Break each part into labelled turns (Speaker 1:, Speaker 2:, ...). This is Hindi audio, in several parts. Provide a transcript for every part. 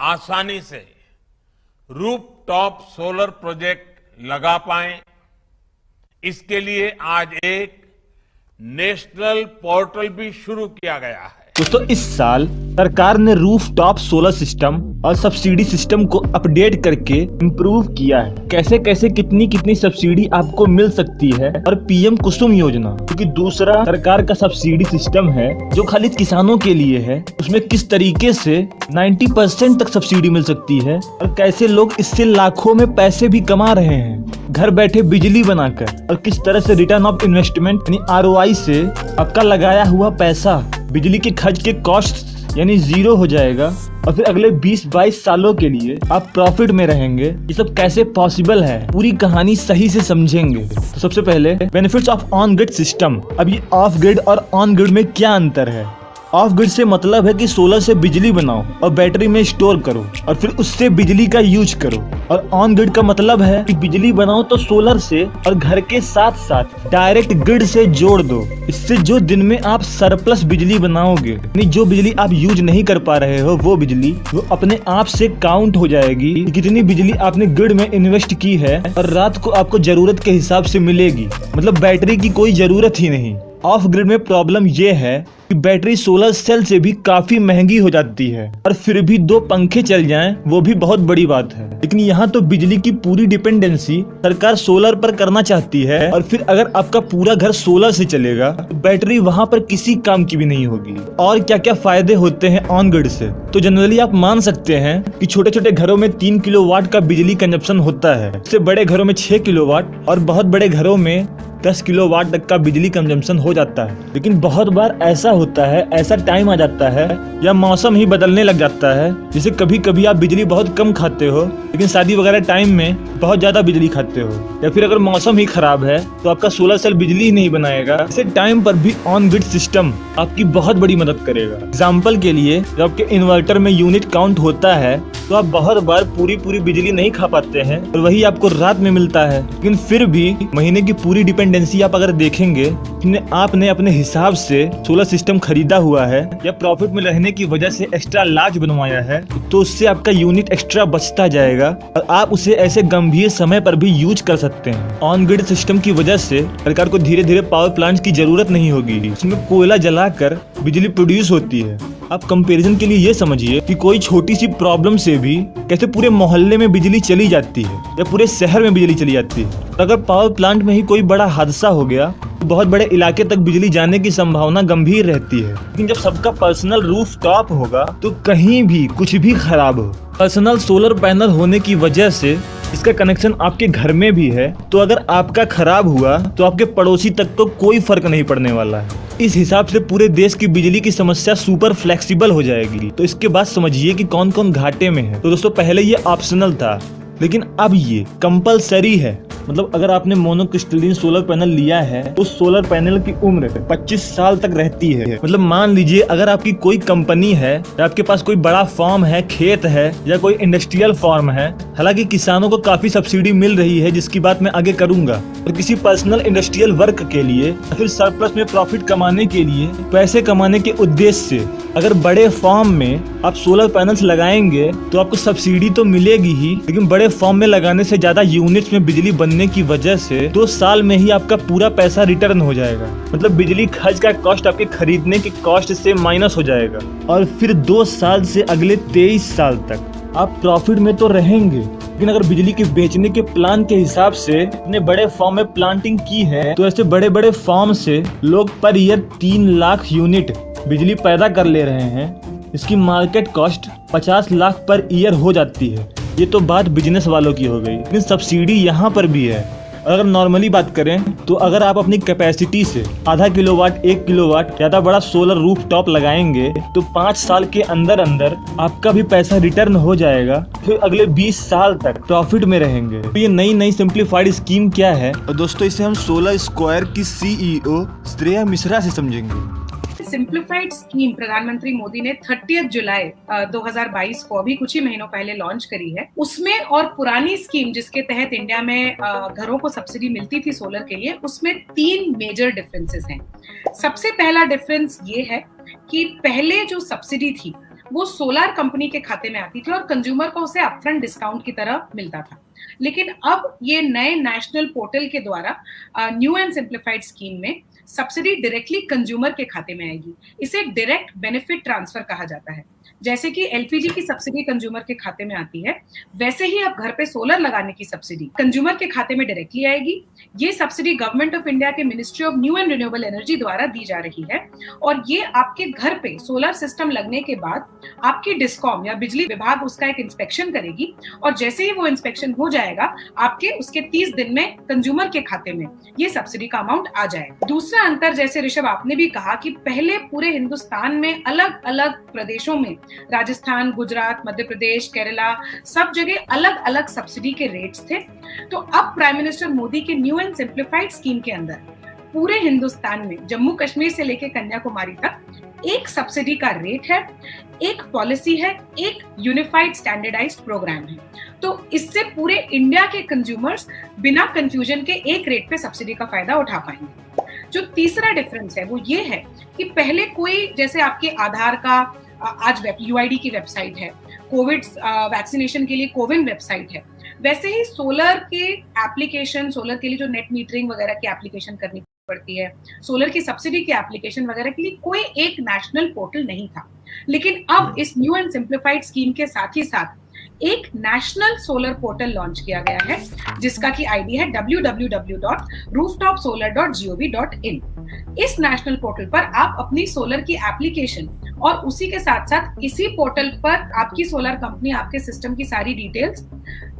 Speaker 1: आसानी से रूफटॉप सोलर प्रोजेक्ट लगा पाएं, इसके लिए आज एक नेशनल पोर्टल भी शुरू किया गया है।
Speaker 2: दोस्तों, इस साल सरकार ने रूफटॉप सोलर सिस्टम और सब्सिडी सिस्टम को अपडेट करके इम्प्रूव किया है। कैसे कैसे कितनी कितनी सब्सिडी आपको मिल सकती है, और पीएम कुसुम योजना क्योंकि दूसरा सरकार का सब्सिडी सिस्टम है जो खाली किसानों के लिए है, उसमें किस तरीके से 90% तक सब्सिडी मिल सकती है और कैसे लोग इससे लाखों में पैसे भी कमा रहे हैं घर बैठे बिजली बनाकर, और किस तरह से रिटर्न ऑफ इन्वेस्टमेंट यानी ROI से आपका लगाया हुआ पैसा बिजली के खर्च के कॉस्ट यानी जीरो हो जाएगा, और फिर अगले 20-22 सालों के लिए आप प्रॉफिट में रहेंगे। ये सब कैसे पॉसिबल है, पूरी कहानी सही से समझेंगे। तो सबसे पहले benefits of on grid system. अब ये ऑफ ग्रिड और ऑन ग्रिड में क्या अंतर है? ऑफ ग्रिड से मतलब है कि सोलर से बिजली बनाओ और बैटरी में स्टोर करो और फिर उससे बिजली का यूज करो, और ऑन ग्रिड का मतलब है कि बिजली बनाओ तो सोलर से और घर के साथ साथ डायरेक्ट ग्रिड से जोड़ दो। इससे जो दिन में आप सरप्लस बिजली बनाओगे, यानी जो बिजली आप यूज नहीं कर पा रहे हो वो बिजली वो अपने आप से काउंट हो जाएगी कि कितनी बिजली आपने ग्रिड में इन्वेस्ट की है, और रात को आपको जरूरत के हिसाब से मिलेगी। मतलब बैटरी की कोई जरूरत ही नहीं। ऑफ ग्रिड में प्रॉब्लम ये है कि बैटरी सोलर सेल से भी काफी महंगी हो जाती है, और फिर भी 2 पंखे चल जाएं वो भी बहुत बड़ी बात है। लेकिन यहाँ तो बिजली की पूरी डिपेंडेंसी सरकार सोलर पर करना चाहती है, और फिर अगर आपका पूरा घर सोलर से चलेगा तो बैटरी वहाँ पर किसी काम की भी नहीं होगी। और क्या क्या फायदे होते हैं ऑन ग्रिड से, तो जनरली आप मान सकते हैं कि छोटे छोटे घरों में 3 किलोवाट का बिजली कंजप्शन होता है, इससे बड़े घरों में 6 किलोवाट और बहुत बड़े घरों में 10 किलोवाट तक का बिजली कंजम्पशन हो जाता है। लेकिन बहुत बार ऐसा होता है, ऐसा टाइम आ जाता है या मौसम ही बदलने लग जाता है, जैसे कभी कभी आप बिजली बहुत कम खाते हो लेकिन शादी वगैरह टाइम में बहुत ज्यादा बिजली खाते हो, या फिर अगर मौसम ही खराब है तो आपका सोलर सेल बिजली ही नहीं बनाएगा। ऐसे टाइम पर भी ऑन ग्रिड सिस्टम आपकी बहुत बड़ी मदद करेगा। एग्जाम्पल के लिए, जब आपके इन्वर्टर में यूनिट काउंट होता है तो आप बहुत बार पूरी बिजली नहीं खा पाते हैं और वही आपको रात में मिलता है। लेकिन फिर भी महीने की पूरी डिपेंडेंसी आप अगर देखेंगे, आपने अपने हिसाब से सोलर सिस्टम खरीदा हुआ है या प्रॉफिट में रहने की वजह से एक्स्ट्रा लार्ज बनवाया है, तो उससे आपका यूनिट एक्स्ट्रा बचता जाएगा और आप उसे ऐसे गंभीर समय पर भी यूज कर सकते हैं। ऑन ग्रिड सिस्टम की वजह से सरकार को धीरे धीरे पावर प्लांट्स की जरूरत नहीं होगी, उसमें कोयला जलाकर बिजली प्रोड्यूस होती है। आप कंपैरिजन के लिए ये समझिए कि कोई छोटी सी प्रॉब्लम से भी कैसे पूरे मोहल्ले में बिजली चली जाती है या पूरे शहर में बिजली चली जाती है। तो अगर पावर प्लांट में ही कोई बड़ा हादसा हो गया तो बहुत बड़े इलाके तक बिजली जाने की संभावना गंभीर रहती है। लेकिन जब सबका पर्सनल रूफ टॉप होगा तो कहीं भी कुछ भी खराब हो, पर्सनल सोलर पैनल होने की वजह से इसका कनेक्शन आपके घर में भी है, तो अगर आपका खराब हुआ तो आपके पड़ोसी तक तो कोई फर्क नहीं पड़ने वाला है। इस हिसाब से पूरे देश की बिजली की समस्या सुपर फ्लेक्सिबल हो जाएगी। तो इसके बाद समझिए कि कौन कौन घाटे में है। तो दोस्तों, पहले ये ऑप्शनल था, लेकिन अब ये कंपलसरी है। मतलब अगर आपने मोनोक्रिस्टलिन सोलर पैनल लिया है तो सोलर पैनल की उम्र 25 साल तक रहती है। मतलब मान लीजिए अगर आपकी कोई कंपनी है या आपके पास कोई बड़ा फार्म है, खेत है या कोई इंडस्ट्रियल फार्म है, हालांकि किसानों को काफी सब्सिडी मिल रही है जिसकी बात मैं आगे करूंगा, और किसी पर्सनल इंडस्ट्रियल वर्क के लिए या फिर सरप्लस में प्रॉफिट कमाने के लिए, पैसे कमाने के उद्देश्य से अगर बड़े फार्म में आप सोलर पैनल्स लगाएंगे तो आपको सब्सिडी तो मिलेगी ही, लेकिन बड़े फार्म में लगाने से ज्यादा यूनिट्स में बिजली बनने की वजह से 2 साल में ही आपका पूरा पैसा रिटर्न हो जाएगा। मतलब बिजली खर्च का कॉस्ट आपके खरीदने के कॉस्ट से माइनस हो जाएगा, और फिर 2 साल से अगले 23 साल तक आप प्रॉफिट में तो रहेंगे। लेकिन अगर बिजली के बेचने के प्लान के हिसाब से अपने बड़े फार्म में प्लांटिंग की है तो ऐसे बड़े बड़े फार्म से लोग पर ईयर 3 लाख यूनिट बिजली पैदा कर ले रहे हैं। इसकी market cost 50 lakh per year हो जाती है। ये तो बात बिजनेस वालों की हो गई, लेकिन सब्सिडी यहाँ पर भी है। और अगर नॉर्मली बात करें तो अगर आप अपनी कैपेसिटी से आधा किलोवाट 1 किलोवाट ज्यादा बड़ा सोलर रूफ टॉप लगाएंगे तो 5 साल के अंदर अंदर आपका भी पैसा रिटर्न हो जाएगा, फिर अगले 20 साल तक प्रॉफिट में रहेंगे। तो ये नई सिंप्लीफाइड स्कीम क्या है, और दोस्तों इसे हम सोलर स्क्वायर की CEO श्रेया मिश्रा से समझेंगे।
Speaker 3: सिंप्लीफाइड स्कीम प्रधानमंत्री मोदी ने 30 जुलाई 2022 को अभी कुछ ही महीनों पहले लॉन्च करी है। उसमें और पुरानी स्कीम जिसके तहत इंडिया में घरों को सब्सिडी मिलती थी सोलर के लिए, उसमें 3 मेजर डिफरेंसेस हैं। सबसे पहला डिफरेंस ये है कि पहले जो सब्सिडी थी वो सोलर कंपनी के खाते में आती थी और कंज्यूमर को उसे अपफ्रंट डिस्काउंट की तरह मिलता था। लेकिन अब ये नए नेशनल पोर्टल के द्वारा न्यू एंड सिंप्लीफाइड स्कीम में सब्सिडी डायरेक्टली कंज्यूमर के खाते में आएगी। इसे डायरेक्ट बेनिफिट ट्रांसफर कहा जाता है। जैसे कि एलपीजी की सब्सिडी कंज्यूमर के खाते में आती है, वैसे ही अब घर पे सोलर लगाने की सब्सिडी कंज्यूमर के खाते में डायरेक्टली आएगी। ये सब्सिडी गवर्नमेंट ऑफ इंडिया के ministry of new and renewable energy द्वारा दी जा रही है और ये आपके घर पे सोलर सिस्टम लगने के बाद आपकी डिस्कॉम या बिजली विभाग उसका एक इंस्पेक्शन करेगी और जैसे ही वो इंस्पेक्शन हो जाएगा आपके उसके 30 दिन में कंज्यूमर के खाते में ये सब्सिडी का अमाउंट आ जाएगा। दूसरा अंतर, जैसे ऋषभ आपने भी कहा कि पहले पूरे हिंदुस्तान में अलग अलग प्रदेशों में, राजस्थान, गुजरात, मध्य प्रदेश, केरला, सब जगह अलग अलग सब्सिडी के रेट्स थे। तो अब प्राइम मिनिस्टर मोदी के न्यू एंड सिंप्लीफाइड स्कीम के अंदर पूरे हिंदुस्तान में जम्मू कश्मीर से लेकर कन्याकुमारी तक एक सब्सिडी का रेट है, एक पॉलिसी है, एक यूनिफाइड स्टैंडर्डाइज्ड प्रोग्राम है। तो इससे पूरे इंडिया के कंज्यूमर्स बिना कंफ्यूजन के एक रेट पे सब्सिडी का फायदा उठा पाएंगे। जो तीसरा डिफरेंस है वो ये है कि पहले कोई, जैसे आपके आधार का आज यूआईडी की वेबसाइट है, कोविड वैक्सीनेशन के लिए कोविन वेबसाइट है, वैसे ही सोलर के एप्लीकेशन, सोलर के लिए जो नेट मीटरिंग वगैरह की एप्लीकेशन करनी पड़ती है, सोलर की सब्सिडी की एप्लीकेशन वगैरह के लिए कोई एक नेशनल पोर्टल नहीं था। लेकिन अब इस न्यू एंड सिंप्लीफाइड स्कीम के साथ ही साथ एक नेशनल सोलर पोर्टल लॉन्च किया गया है जिसका की आईडी है www.rooftopsolar.gov.in। इस नेशनल पोर्टल पर आप अपनी सोलर की एप्लीकेशन और उसी के साथ साथ इसी पोर्टल पर आपकी सोलर कंपनी आपके सिस्टम की सारी details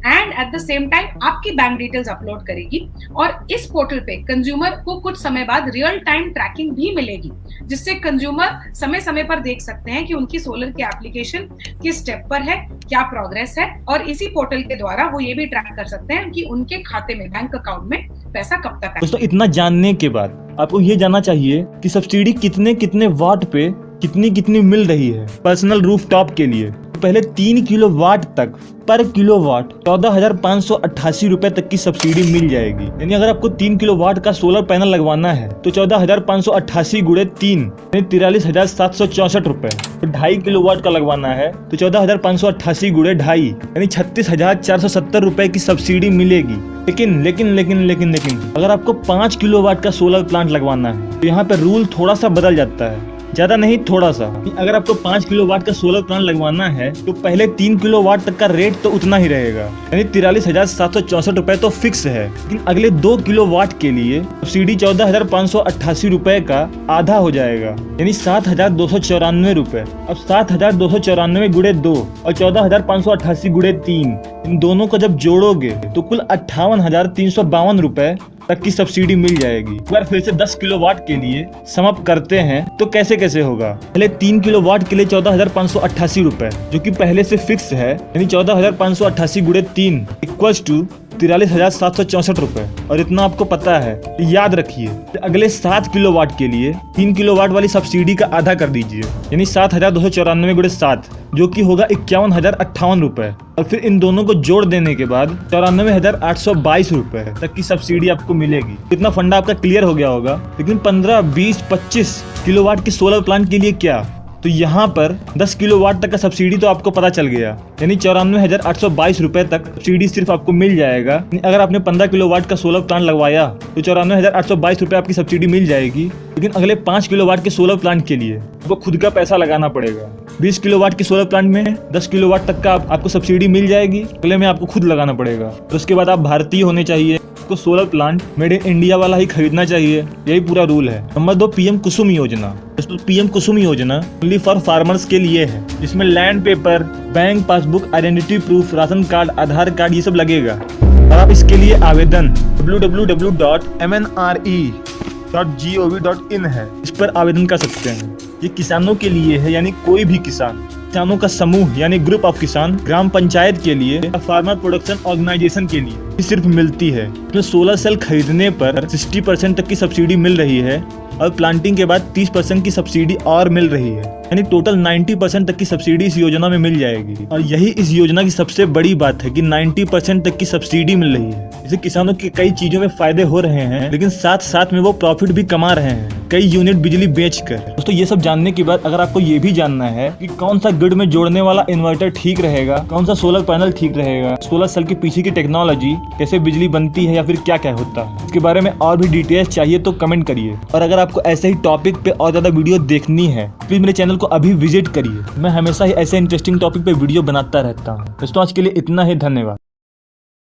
Speaker 3: and at the same time आपकी बैंक डिटेल्स अपलोड करेगी और इस पोर्टल पे कंज्यूमर को कुछ समय बाद रियल टाइम ट्रैकिंग भी मिलेगी, जिससे कंज्यूमर समय समय पर देख सकते हैं कि उनकी सोलर की एप्लीकेशन किस स्टेप पर है, क्या प्रोग्रेस है, और इसी पोर्टल के द्वारा वो ये भी ट्रैक कर सकते हैं कि उनके खाते में, बैंक अकाउंट में पैसा कब तक आएगा।
Speaker 2: दोस्तों, इतना जानने के बाद आपको ये जानना चाहिए कि सब्सिडी कितने कितने वाट पे कितनी कितनी मिल रही है पर्सनल रूफटॉप के लिए। पहले 3 किलोवाट तक पर किलोवाट 14,588 रुपए तक की सब्सिडी मिल जाएगी। यानी अगर आपको 3 किलोवाट का सोलर पैनल लगवाना है तो 14,588 गुणे 3 यानी 43,764 रुपए। तो 2.5 किलोवाट का लगवाना है तो 14,588 गुणे 2.5 यानी 36,470 रुपए की सब्सिडी मिलेगी। लेकिन लेकिन लेकिन लेकिन लेकिन अगर आपको 5 किलोवाट का सोलर प्लांट लगवाना है तो यहाँ पे रूल थोड़ा सा बदल जाता है, ज्यादा नहीं थोड़ा सा। अगर आपको 5 किलोवाट का सोलर प्लांट लगवाना है तो पहले 3 किलोवाट तक का रेट तो उतना ही रहेगा, यानी 43,764 रुपए तो फिक्स है। लेकिन अगले 2 किलोवाट के लिए सब्सिडी 14,588 रुपए का आधा हो जाएगा, यानी 7,294 रुपए। अब 7,294 गुणे 2 और 14,588 गुणे 3, इन दोनों को जब जोड़ोगे तो कुल 58,352 रुपए तक की सब्सिडी मिल जाएगी। एक बार फिर से 10 किलोवाट के लिए समअप करते हैं तो कैसे कैसे होगा। पहले 3 किलोवाट के लिए 14,588 रुपए जो कि पहले से फिक्स है, यानी 14,588 गुणे 3 इक्वल्स टू 43,764 रुपए। और इतना आपको पता है, याद रखिए। अगले 7 किलोवाट के लिए 3 किलोवाट वाली सब्सिडी का आधा कर दीजिए, यानी 7,294 गुणे 7 जो कि होगा 51,058 रुपए। और फिर इन दोनों को जोड़ देने के बाद 94,822 रुपए तक की सब्सिडी आपको मिलेगी। इतना फंडा आपका क्लियर हो गया होगा। लेकिन 15, 20, 25 किलोवाट के सोलर प्लांट के लिए क्या? तो यहाँ पर 10 किलोवाट तक का सब्सिडी तो आपको पता चल गया, यानी 94,822 रुपए तक सब्सिडी सिर्फ आपको मिल जाएगा। अगर आपने 15 किलोवाट का सोलर प्लांट लगवाया तो 94,822 रुपए आपकी सब्सिडी मिल जाएगी। लेकिन अगले 5 किलोवाट के सोलर प्लांट के लिए आपको खुद का पैसा लगाना पड़ेगा। 20 किलोवाट के सोलर प्लांट में 10 किलोवाट तक का आपको सब्सिडी मिल जाएगी, अगले में आपको खुद लगाना पड़ेगा। तो उसके बाद आप भारतीय होने चाहिए, आपको solar plant made in India वाला ही खरीदना चाहिए, यही पूरा रूल है। नंबर 2, पीएम कुसुम योजना। दोस्तों, पीएम कुसुम योजना ओनली फॉर फार्मर्स के लिए है, जिसमें land paper, bank passbook, identity proof, ration card, Aadhaar card ये सब लगेगा। और आप इसके लिए आवेदन www.mnre.gov.in है, इस पर आवेदन कर सकते हैं। ये किसानों के लिए है, यानी कोई भी किसानों का समूह यानी ग्रुप ऑफ किसान, ग्राम पंचायत के लिए, फार्मर प्रोडक्शन ऑर्गेनाइजेशन के लिए सिर्फ मिलती है। इसमें सोलर सेल खरीदने पर 60% तक की सब्सिडी मिल रही है और प्लांटिंग के बाद 30% की सब्सिडी और मिल रही है। यानी टोटल 90% तक की सब्सिडी इस योजना में मिल जाएगी। और यही इस योजना की सबसे बड़ी बात है कि 90% तक की सब्सिडी मिल रही है। इससे किसानों के कई चीजों में फायदे हो रहे हैं, लेकिन साथ साथ में वो प्रॉफिट भी कमा रहे हैं कई यूनिट बिजली बेचकर। दोस्तों ये सब जानने के बाद अगर आपको ये भी जानना है कि कौन सा ग्रिड में जोड़ने वाला इन्वर्टर ठीक रहेगा, कौन सा सोलर पैनल ठीक रहेगा, सोलर सेल के पीछे की टेक्नोलॉजी, कैसे बिजली बनती है या फिर क्या क्या होता है, इसके बारे में और भी डिटेल्स चाहिए तो कमेंट करिए। और अगर आपको ऐसे ही टॉपिक पे और ज्यादा वीडियो देखनी है प्लीज मेरे चैनल को अभी विजिट करिए। मैं हमेशा ही ऐसे इंटरेस्टिंग टॉपिक पे वीडियो बनाता रहता हूँ। दोस्तों आज के लिए इतना ही, धन्यवाद।